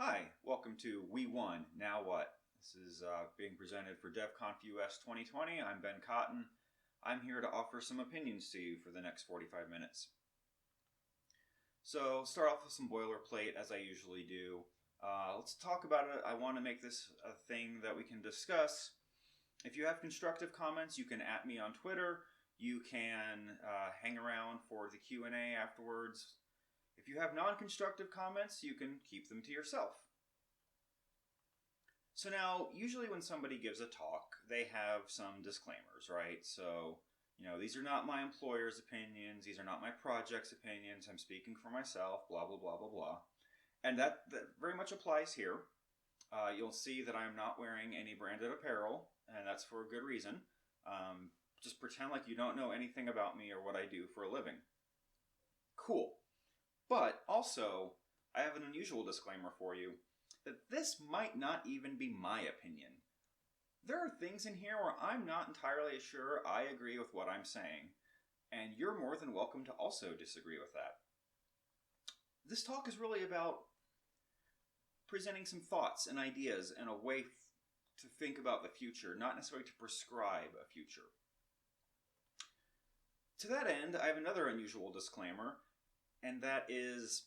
Hi, welcome to We Won, Now What? This is being presented for DevConf US 2020. I'm Ben Cotton. I'm here to offer some opinions to you for the next 45 minutes. So, start off with some boilerplate as I usually do. Let's talk about it. I want to make this a thing that we can discuss. If you have constructive comments, you can @ me on Twitter. You can hang around for the Q&A afterwards. If you have non-constructive comments, you can keep them to yourself. So now, usually when somebody gives a talk, they have some disclaimers, right? So, these are not my employer's opinions, these are not my project's opinions, I'm speaking for myself, blah, blah, blah, blah, blah. And that very much applies here. You'll see that I'm not wearing any branded apparel, and that's for a good reason. Just pretend like you don't know anything about me or what I do for a living. Cool. But also, I have an unusual disclaimer for you, that this might not even be my opinion. There are things in here where I'm not entirely sure I agree with what I'm saying, and you're more than welcome to also disagree with that. This talk is really about presenting some thoughts and ideas and a way to think about the future, not necessarily to prescribe a future. To that end, I have another unusual disclaimer, and that is,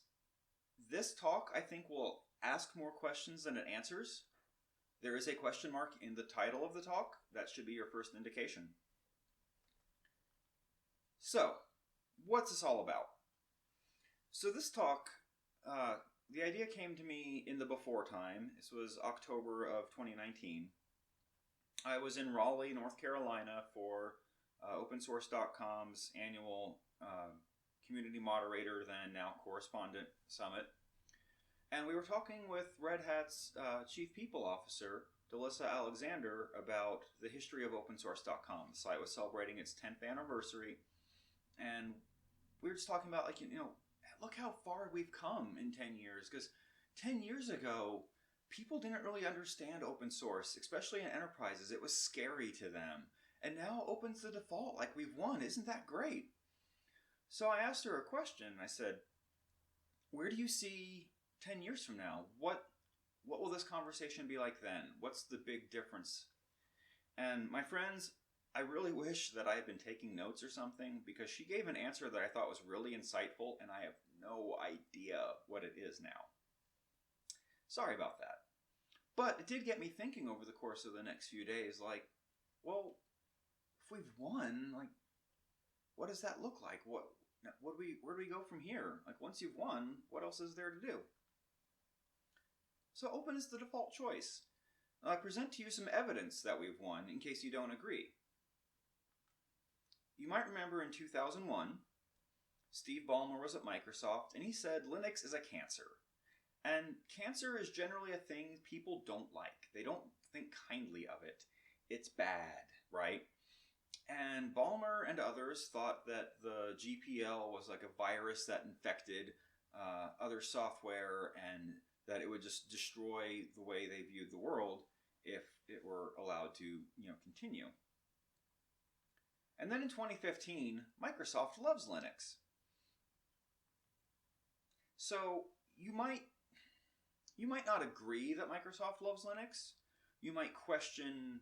this talk, I think, will ask more questions than it answers. There is a question mark in the title of the talk. That should be your first indication. So, what's this all about? So this talk, the idea came to me in the before time. This was October of 2019. I was in Raleigh, North Carolina for opensource.com's annual community moderator, then now correspondent summit. And we were talking with Red Hat's chief people officer, Delissa Alexander, about the history of opensource.com. The site was celebrating its 10th anniversary. And we were just talking about, look how far we've come in 10 years. Because 10 years ago, people didn't really understand open source, especially in enterprises. It was scary to them. And now open's the default, like we've won. Isn't that great? So I asked her a question. I said, where do you see 10 years from now? What will this conversation be like then? What's the big difference? And my friends, I really wish that I had been taking notes or something, because she gave an answer that I thought was really insightful, and I have no idea what it is now. Sorry about that. But it did get me thinking over the course of the next few days, well, if we've won, what does that look like? Where do we go from here? Once you've won, what else is there to do? So open is the default choice. I present to you some evidence that we've won in case you don't agree. You might remember in 2001, Steve Ballmer was at Microsoft and he said Linux is a cancer. And cancer is generally a thing people don't like. They don't think kindly of it. It's bad, right? And Ballmer and others thought that the GPL was like a virus that infected other software, and that it would just destroy the way they viewed the world if it were allowed to, continue. And then in 2015, Microsoft loves Linux. So you might not agree that Microsoft loves Linux. You might question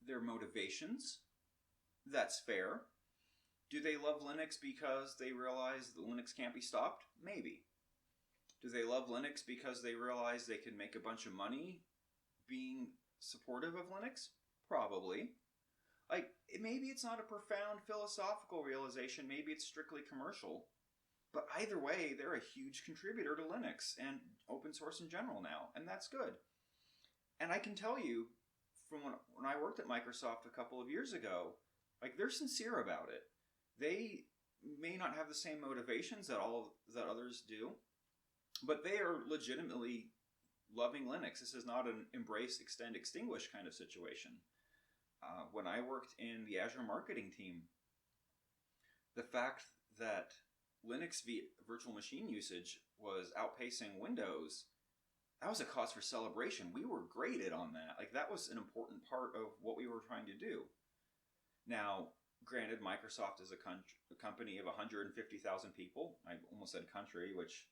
their motivations. That's fair. Do they love Linux because they realize that Linux can't be stopped? Maybe. Do they love Linux because they realize they can make a bunch of money being supportive of Linux? Probably. Maybe it's not a profound philosophical realization, maybe it's strictly commercial. But either way, they're a huge contributor to Linux and open source in general now, and that's good. And I can tell you, from when I worked at Microsoft a couple of years ago, they're sincere about it. They may not have the same motivations that others do, but they are legitimately loving Linux. This is not an embrace, extend, extinguish kind of situation. When I worked in the Azure marketing team, the fact that Linux virtual machine usage was outpacing Windows, that was a cause for celebration. We were graded on that. That was an important part of what we were trying to do. Now, granted, Microsoft is a company of 150,000 people. I almost said country, which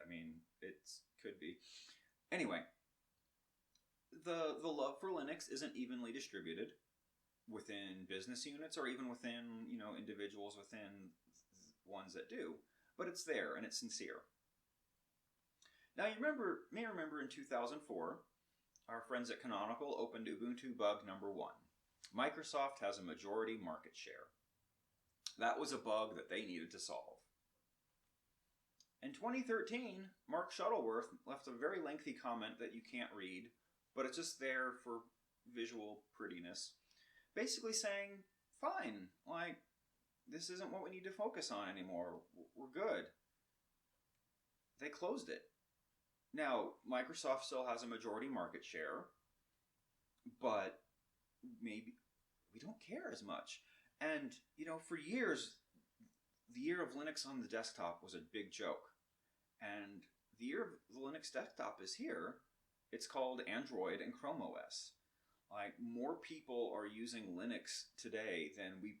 I mean, it could be. Anyway, the love for Linux isn't evenly distributed within business units or even within, individuals within ones that do, but it's there and it's sincere. Now you may remember in 2004, our friends at Canonical opened Ubuntu bug number 1. Microsoft has a majority market share. That was a bug that they needed to solve. In 2013, Mark Shuttleworth left a very lengthy comment that you can't read, but it's just there for visual prettiness, basically saying, fine, this isn't what we need to focus on anymore. We're good. They closed it. Now, Microsoft still has a majority market share, but maybe we don't care as much. And, for years, the year of Linux on the desktop was a big joke. And the year of the Linux desktop is here. It's called Android and Chrome OS. More people are using Linux today than we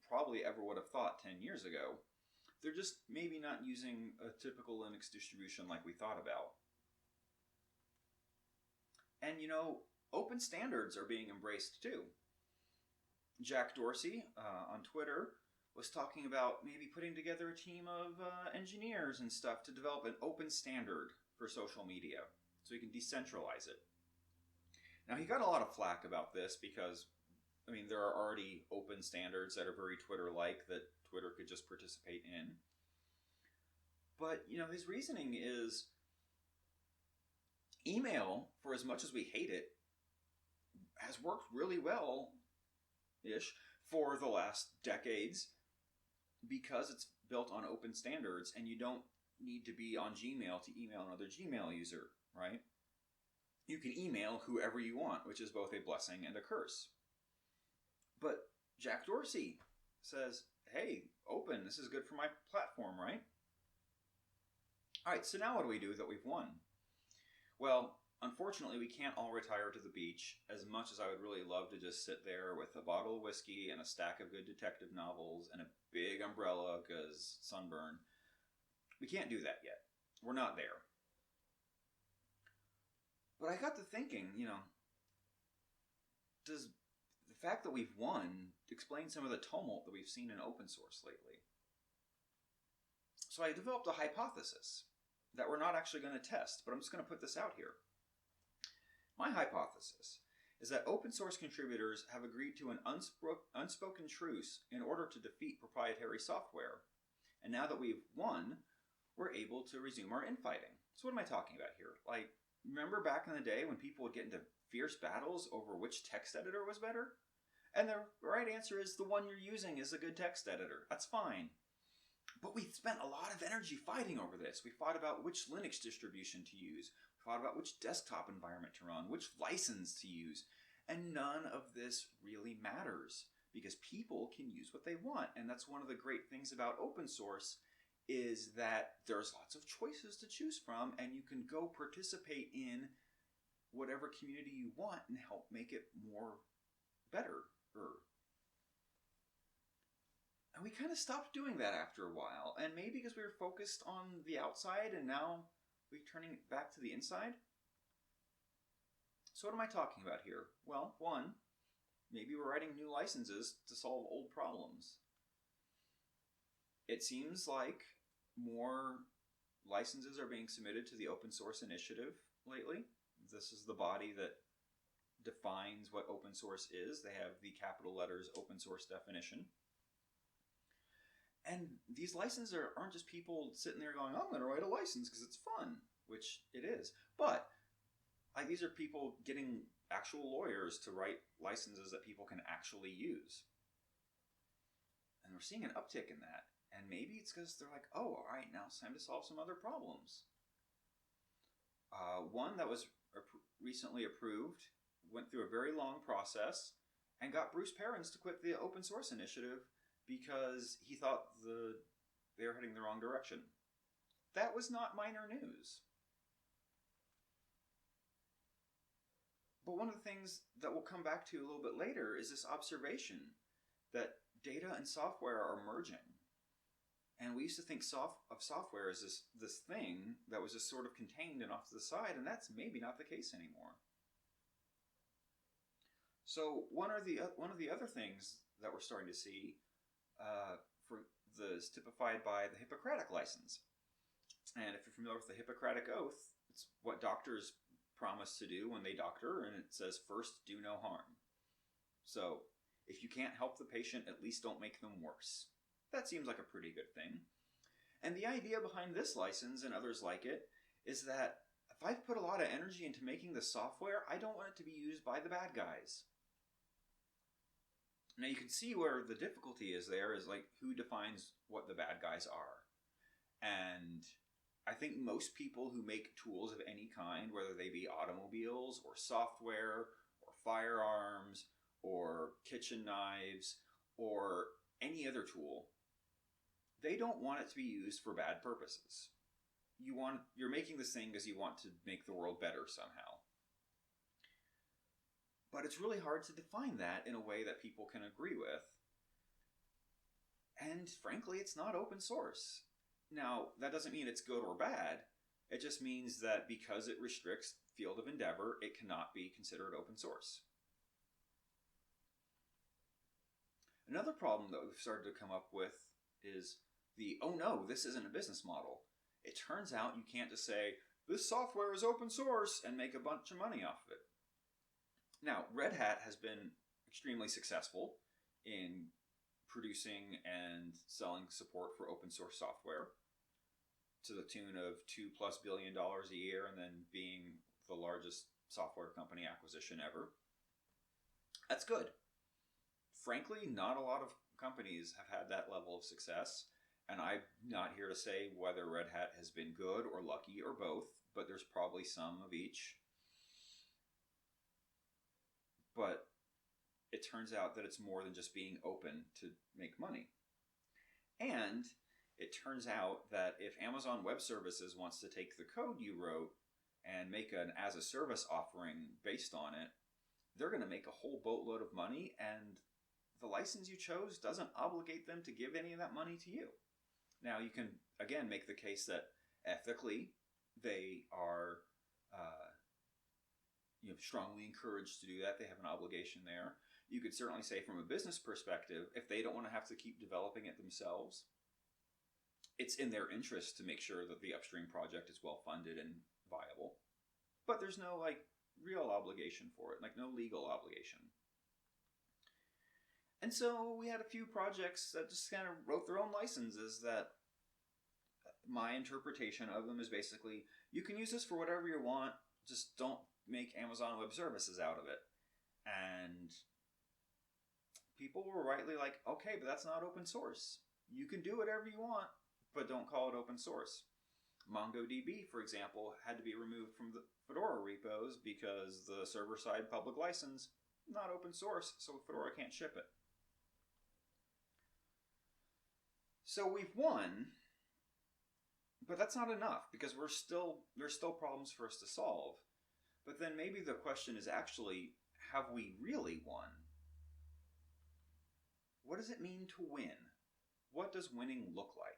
probably ever would have thought 10 years ago. They're just maybe not using a typical Linux distribution like we thought about. And, open standards are being embraced too. Jack Dorsey on Twitter was talking about maybe putting together a team of engineers and stuff to develop an open standard for social media so we can decentralize it. Now, he got a lot of flack about this because, there are already open standards that are very Twitter-like that Twitter could just participate in. But, his reasoning is email, for as much as we hate it, has worked really well-ish for the last decades because it's built on open standards and you don't need to be on Gmail to email another Gmail user, right? You can email whoever you want, which is both a blessing and a curse. But Jack Dorsey says, hey, open, this is good for my platform, right? All right, so now what do we do that we've won? Well, unfortunately, we can't all retire to the beach, as much as I would really love to just sit there with a bottle of whiskey and a stack of good detective novels and a big umbrella because sunburn. We can't do that yet. We're not there. But I got to thinking, does the fact that we've won explain some of the tumult that we've seen in open source lately? So I developed a hypothesis that we're not actually going to test, but I'm just going to put this out here. My hypothesis is that open source contributors have agreed to an unspoken truce in order to defeat proprietary software. And now that we've won, we're able to resume our infighting. So what am I talking about here? Remember back in the day when people would get into fierce battles over which text editor was better? And the right answer is the one you're using is a good text editor. That's fine. But we spent a lot of energy fighting over this. We fought about which Linux distribution to use. We fought about which desktop environment to run, which license to use. And none of this really matters because people can use what they want. And that's one of the great things about open source is that there's lots of choices to choose from and you can go participate in whatever community you want and help make it better. And we kind of stopped doing that after a while. And maybe because we were focused on the outside and now we're turning it back to the inside. So what am I talking about here? Well, one, maybe we're writing new licenses to solve old problems. It seems like more licenses are being submitted to the open source initiative lately. This is the body that defines what open source is. They have the capital letters open source definition. And these licenses aren't just people sitting there going, I'm going to write a license because it's fun, which it is. But these are people getting actual lawyers to write licenses that people can actually use. And we're seeing an uptick in that. And maybe it's because they're like, oh, all right, now it's time to solve some other problems. One that was recently approved went through a very long process and got Bruce Perens to quit the open source initiative because he thought they were heading the wrong direction. That was not minor news. But one of the things that we'll come back to a little bit later is this observation that data and software are merging. And we used to think of software as this thing that was just sort of contained and off to the side, and that's maybe not the case anymore. So one of the other things that we're starting to see is typified by the Hippocratic license. And if you're familiar with the Hippocratic Oath, it's what doctors promise to do when they doctor, and it says, first, do no harm. So if you can't help the patient, at least don't make them worse. That seems like a pretty good thing. And the idea behind this license and others like it is that if I've put a lot of energy into making the software, I don't want it to be used by the bad guys. Now you can see where the difficulty is there is like who defines what the bad guys are. And I think most people who make tools of any kind, whether they be automobiles or software or firearms or kitchen knives or any other tool, they don't want it to be used for bad purposes. You're making this thing because you want to make the world better somehow. But it's really hard to define that in a way that people can agree with. And frankly, it's not open source. Now, that doesn't mean it's good or bad. It just means that because it restricts field of endeavor, it cannot be considered open source. Another problem that we've started to come up with is oh no, this isn't a business model. It turns out you can't just say, this software is open source and make a bunch of money off of it. Now, Red Hat has been extremely successful in producing and selling support for open source software to the tune of $2+ billion a year, and then being the largest software company acquisition ever. That's good. Frankly, not a lot of companies have had that level of success, and I'm not here to say whether Red Hat has been good or lucky or both, but there's probably some of each. But it turns out that it's more than just being open to make money. And it turns out that if Amazon Web Services wants to take the code you wrote and make an as-a-service offering based on it, they're going to make a whole boatload of money, and the license you chose doesn't obligate them to give any of that money to you. Now, you can, again, make the case that ethically they are strongly encouraged to do that. They have an obligation there. You could certainly say from a business perspective, if they don't want to have to keep developing it themselves, it's in their interest to make sure that the upstream project is well funded and viable. But there's no real obligation for it, no legal obligation. And so we had a few projects that just kind of wrote their own licenses that my interpretation of them is basically, you can use this for whatever you want, just don't make Amazon Web Services out of it. And people were rightly like, okay, but that's not open source. You can do whatever you want, but don't call it open source. MongoDB, for example, had to be removed from the Fedora repos because the server-side public license, not open source, so Fedora can't ship it. So we've won, but that's not enough because there's still problems for us to solve. But then maybe the question is actually, have we really won? What does it mean to win? What does winning look like?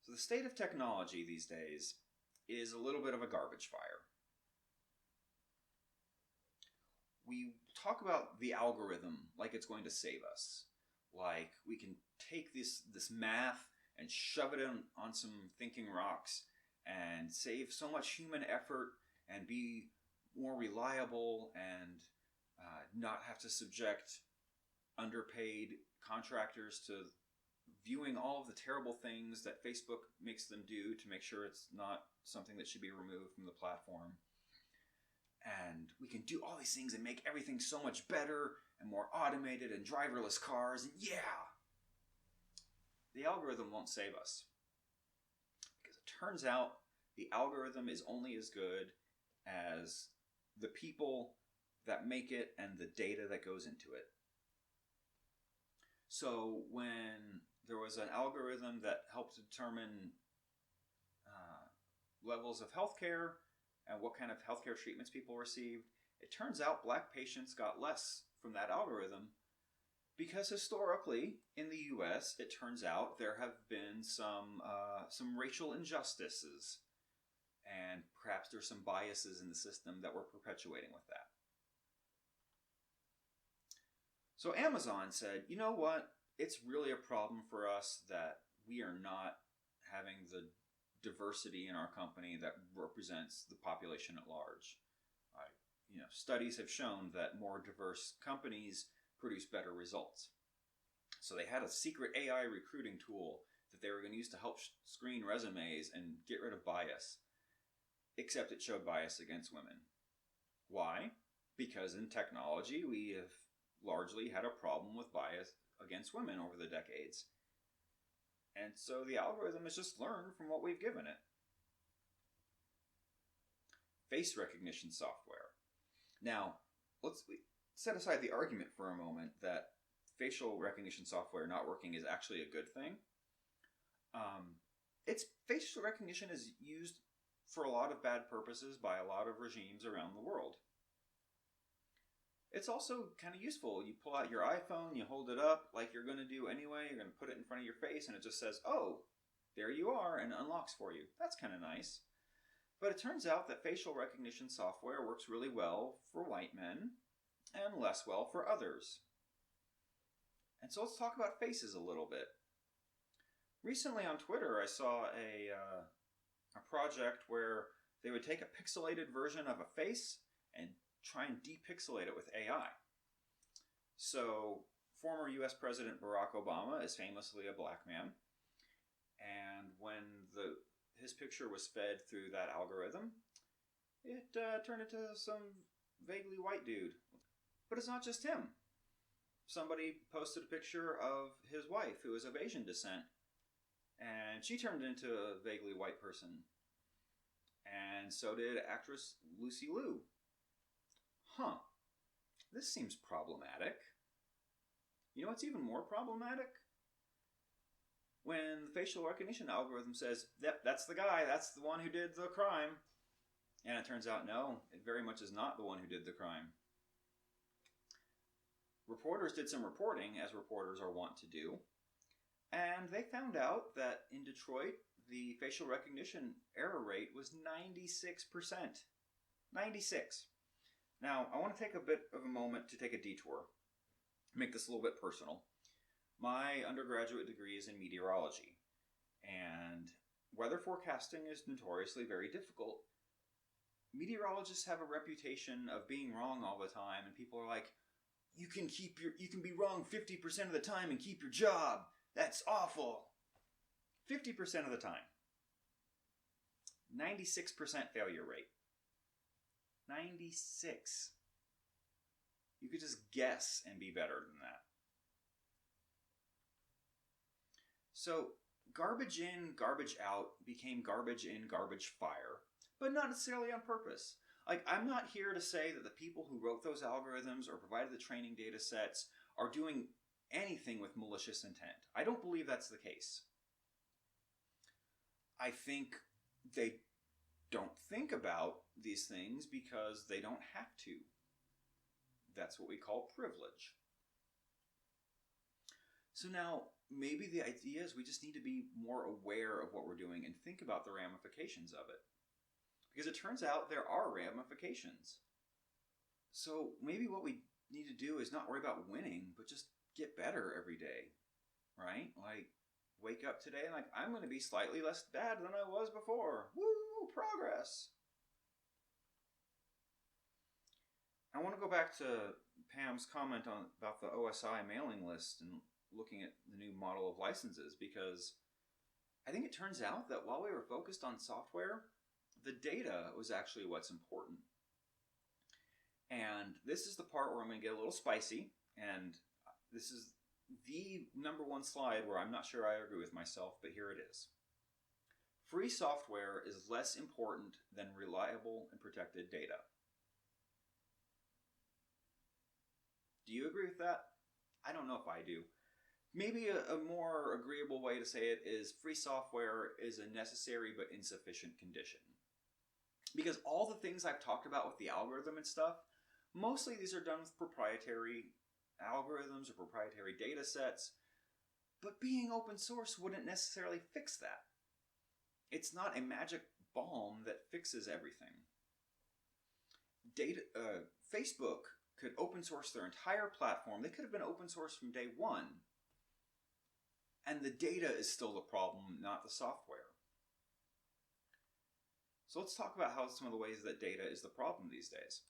So the state of technology these days is a little bit of a garbage fire. We talk about the algorithm like it's going to save us. Like we can take this math and shove it on some thinking rocks and save so much human effort and be more reliable and not have to subject underpaid contractors to viewing all of the terrible things that Facebook makes them do to make sure it's not something that should be removed from the platform. And we can do all these things and make everything so much better and more automated and driverless cars. And yeah, the algorithm won't save us. Because it turns out the algorithm is only as good as the people that make it and the data that goes into it. So when there was an algorithm that helped determine levels of healthcare and what kind of healthcare treatments people received, it turns out black patients got less from that algorithm Because historically, in the U.S., it turns out there have been some racial injustices, and perhaps there's some biases in the system that we're perpetuating with that. So Amazon said, you know what? It's really a problem for us that we are not having the diversity in our company that represents the population at large. Studies have shown that more diverse companies produce better results. So they had a secret AI recruiting tool that they were going to use to help screen resumes and get rid of bias. Except it showed bias against women. Why? Because in technology, we have largely had a problem with bias against women over the decades. And so the algorithm has just learned from what we've given it. Face recognition software. Now, let's set aside the argument for a moment that facial recognition software not working is actually a good thing. Facial recognition is used for a lot of bad purposes by a lot of regimes around the world. It's also kind of useful. You pull out your iPhone, you hold it up like you're going to do anyway, you're going to put it in front of your face, and it just says, oh, there you are, and unlocks for you. That's kind of nice. But it turns out that facial recognition software works really well for white men and less well for others. And so let's talk about faces a little bit. Recently on Twitter, I saw a project where they would take a pixelated version of a face and try and depixelate it with AI. So, former US President Barack Obama is famously a black man, and when his picture was fed through that algorithm, it turned into some vaguely white dude. But it's not just him. Somebody posted a picture of his wife, who is of Asian descent, and she turned into a vaguely white person. And so did actress Lucy Liu. This seems problematic. You know what's even more problematic? When the facial recognition algorithm says, yep, that's the guy, that's the one who did the crime. And it turns out, no, it very much is not the one who did the crime. Reporters did some reporting, as reporters are wont to do, and they found out that in Detroit, the facial recognition error rate was 96%. 96. Now, I want to take a bit of a moment to take a detour, make this a little bit personal. My undergraduate degree is in meteorology, and weather forecasting is notoriously very difficult. Meteorologists have a reputation of being wrong all the time, and people are like, you can be wrong 50% of the time and keep your job. That's awful. 50% of the time. 96% failure rate. 96. You could just guess and be better than that. So, garbage in, garbage out became garbage in, garbage fire, but not necessarily on purpose. I'm not here to say that the people who wrote those algorithms or provided the training data sets are doing anything with malicious intent. I don't believe that's the case. I think they don't think about these things because they don't have to. That's what we call privilege. So now, maybe the idea is we just need to be more aware of what we're doing and think about the ramifications of it. Because it turns out there are ramifications. So maybe what we need to do is not worry about winning, but just get better every day, right? Like, wake up today and I'm going to be slightly less bad than I was before. Woo, progress. I want to go back to Pam's comment about the OSI mailing list and looking at the new model of licenses, because I think it turns out that while we were focused on software, the data was actually what's important. And this is the part where I'm going to get a little spicy, and this is the number one slide where I'm not sure I agree with myself, but here it is. Free software is less important than reliable and protected data. Do you agree with that? I don't know if I do. Maybe a more agreeable way to say it is free software is a necessary but insufficient condition. Because all the things I've talked about with the algorithm and stuff, mostly these are done with proprietary algorithms or proprietary data sets. But being open source wouldn't necessarily fix that. It's not a magic balm that fixes everything. Facebook could open source their entire platform. They could have been open source from day one. And the data is still the problem, not the software. So let's talk about how some of the ways that data is the problem these days.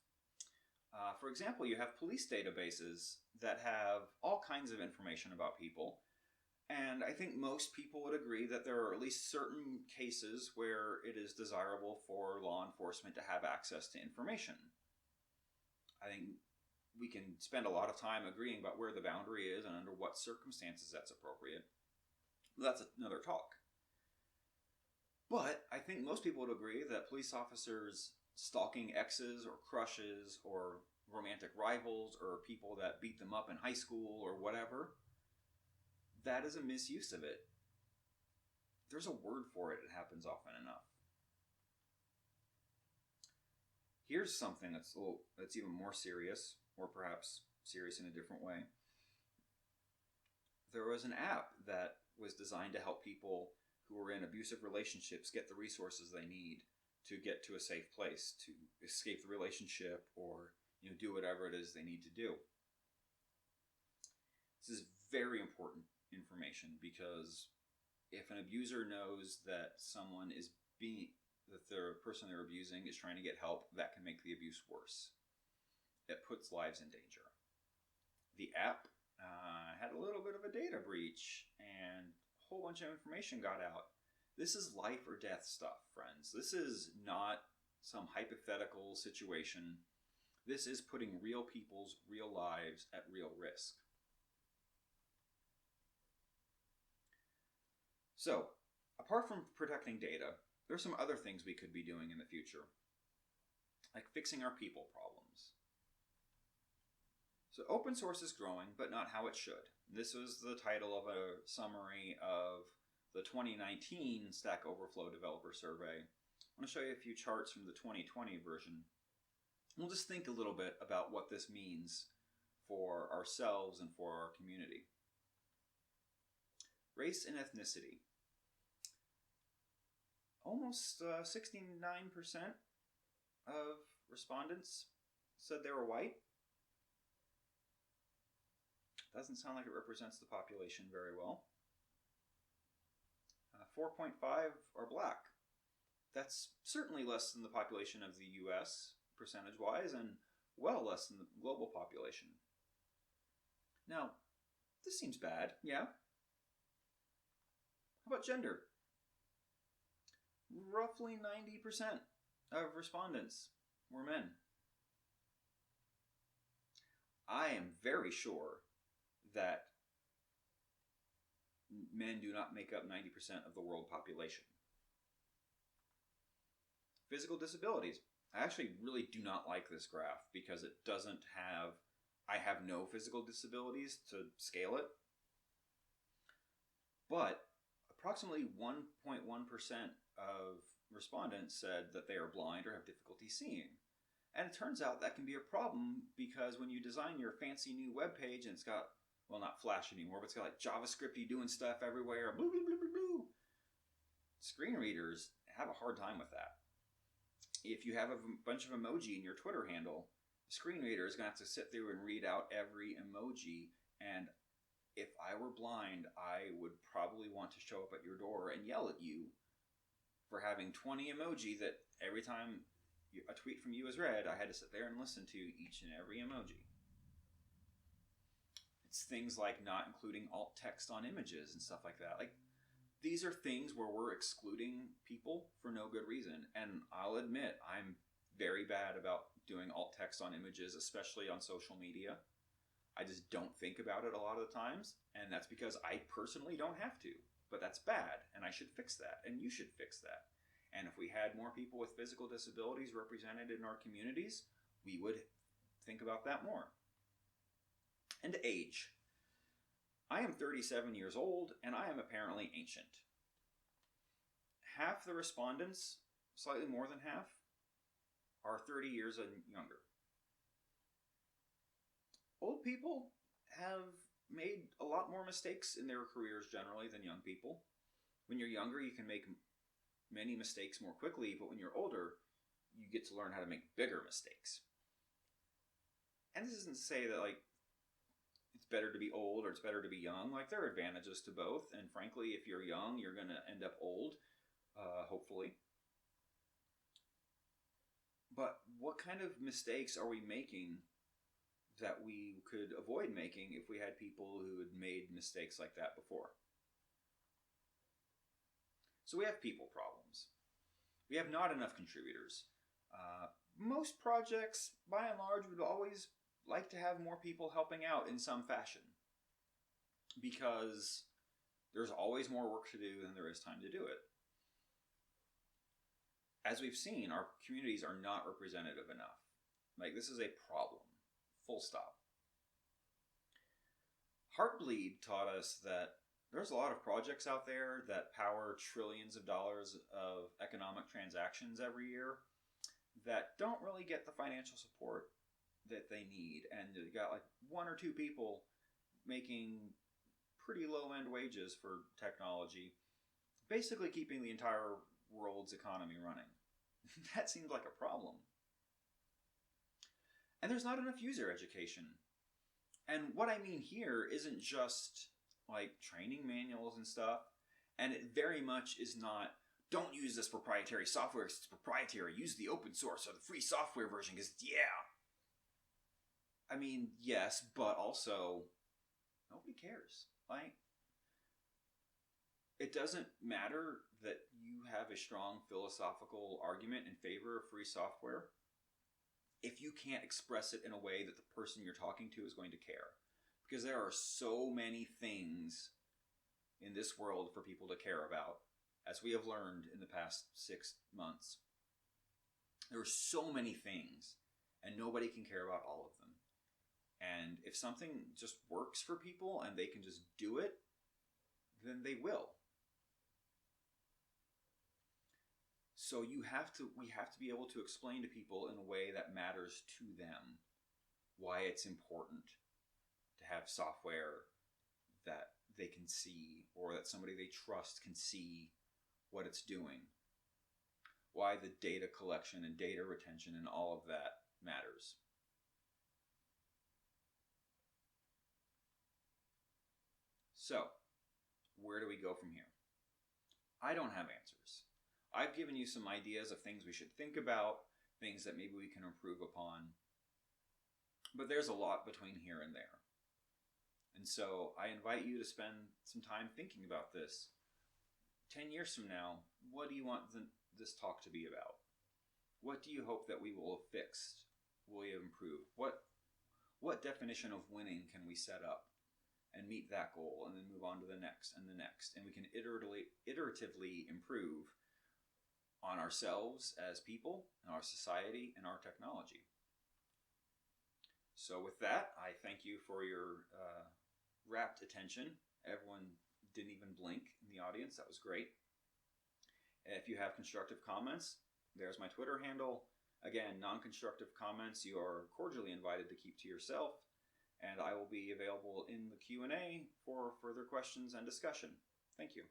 For example, you have police databases that have all kinds of information about people. And I think most people would agree that there are at least certain cases where it is desirable for law enforcement to have access to information. I think we can spend a lot of time agreeing about where the boundary is and under what circumstances that's appropriate. That's another talk. But I think most people would agree that police officers stalking exes or crushes or romantic rivals or people that beat them up in high school or whatever, that is a misuse of it. There's a word for it. It happens often enough. Here's something that's even more serious, or perhaps serious in a different way. There was an app that was designed to help people who are in abusive relationships get the resources they need to get to a safe place, to escape the relationship, or do whatever it is they need to do. This is very important information, because if an abuser knows that the person they're abusing is trying to get help, that can make the abuse worse. It puts lives in danger. The app had a little bit of a data breach, and a whole bunch of information got out. This is life or death stuff, friends. This is not some hypothetical situation. This is putting real people's real lives at real risk. So, apart from protecting data, there's some other things we could be doing in the future, like fixing our people problems. So open source is growing, but not how it should. This was the title of a summary of the 2019 Stack Overflow Developer Survey. I want to show you a few charts from the 2020 version. We'll just think a little bit about what this means for ourselves and for our community. Race and ethnicity. Almost 69% of respondents said they were white. Doesn't sound like it represents the population very well. 4.5 are black. That's certainly less than the population of the US, percentage-wise, and well less than the global population. Now, this seems bad, yeah? How about gender? Roughly 90% of respondents were men. I am very sure that men do not make up 90% of the world population. Physical disabilities. I actually really do not like this graph because it doesn't have, I have no physical disabilities to scale it. But approximately 1.1% of respondents said that they are blind or have difficulty seeing. And it turns out that can be a problem because when you design your fancy new web page and it's got, well, not Flash anymore, but it's got like JavaScript-y doing stuff everywhere, blue, blue, blue, blue, blue. Screen readers have a hard time with that. If you have a bunch of emoji in your Twitter handle, the screen reader is going to have to sit through and read out every emoji. And if I were blind, I would probably want to show up at your door and yell at you for having 20 emoji that every time a tweet from you is read, I had to sit there and listen to each and every emoji. It's things like not including alt text on images and stuff like that. Like, these are things where we're excluding people for no good reason. And I'll admit, I'm very bad about doing alt text on images, especially on social media. I just don't think about it a lot of the times. And that's because I personally don't have to. But that's bad, and I should fix that, and you should fix that. And if we had more people with physical disabilities represented in our communities, we would think about that more. And age. I am 37 years old, and I am apparently ancient. Half the respondents, slightly more than half, are 30 years and younger. Old people have made a lot more mistakes in their careers generally than young people. When you're younger, you can make many mistakes more quickly, but when you're older, you get to learn how to make bigger mistakes. And this isn't to say that, like, it's better to be old or it's better to be young. Like, there are advantages to both, and frankly, if you're young, you're going to end up old, hopefully. But what kind of mistakes are we making that we could avoid making if we had people who had made mistakes like that before? So we have people problems. We have not enough contributors. Most projects, by and large, would always like to have more people helping out in some fashion, because there's always more work to do than there is time to do it. As we've seen, our communities are not representative enough. Like, this is a problem. Full stop. Heartbleed taught us that there's a lot of projects out there that power trillions of dollars of economic transactions every year that don't really get the financial support that they need. And you got like one or two people making pretty low-end wages for technology, basically keeping the entire world's economy running. That seems like a problem. And there's not enough user education. And what I mean here isn't just like training manuals and stuff. And it very much is not, don't use this proprietary software because it's proprietary. Use the open source or the free software version because, yeah. I mean, yes, but also, nobody cares. Like, it doesn't matter that you have a strong philosophical argument in favor of free software if you can't express it in a way that the person you're talking to is going to care. Because there are so many things in this world for people to care about, as we have learned in the past 6 months. There are so many things, and nobody can care about all of them. And if something just works for people and they can just do it, then they will. So we have to be able to explain to people in a way that matters to them why it's important to have software that they can see, or that somebody they trust can see what it's doing. Why the data collection and data retention and all of that matters. So, where do we go from here? I don't have answers. I've given you some ideas of things we should think about, things that maybe we can improve upon. But there's a lot between here and there. And so I invite you to spend some time thinking about this. 10 years from now, what do you want this talk to be about? What do you hope that we will have fixed? Will we have improved? What definition of winning can we set up and meet that goal, and then move on to the next and the next? And we can iteratively improve on ourselves as people, and our society, and our technology. So with that, I thank you for your rapt attention. Everyone didn't even blink in the audience. That was great. If you have constructive comments, there's my Twitter handle. Again, non-constructive comments you are cordially invited to keep to yourself, and I will be available in the Q&A for further questions and discussion. Thank you.